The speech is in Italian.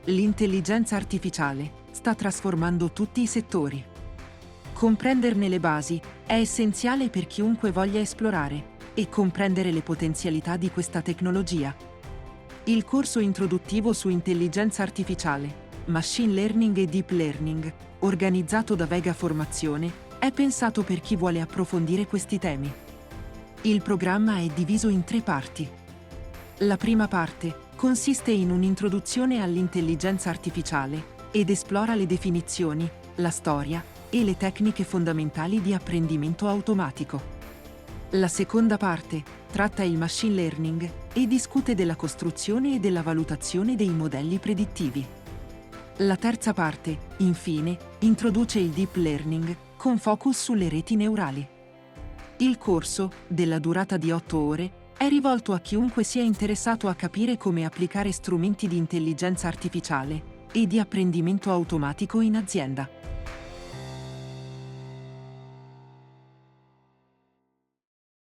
L'intelligenza artificiale sta trasformando tutti i settori. Comprenderne le basi è essenziale per chiunque voglia esplorare e comprendere le potenzialità di questa tecnologia. Il corso introduttivo su intelligenza artificiale, machine learning e deep learning, organizzato da Vega Formazione, è pensato per chi vuole approfondire questi temi. Il programma è diviso in 3 parti. La prima parte consiste in un'introduzione all'intelligenza artificiale ed esplora le definizioni, la storia e le tecniche fondamentali di apprendimento automatico. La seconda parte tratta il machine learning e discute della costruzione e della valutazione dei modelli predittivi. La terza parte, infine, introduce il deep learning con focus sulle reti neurali. Il corso, della durata di 8 ore, è rivolto a chiunque sia interessato a capire come applicare strumenti di intelligenza artificiale e di apprendimento automatico in azienda.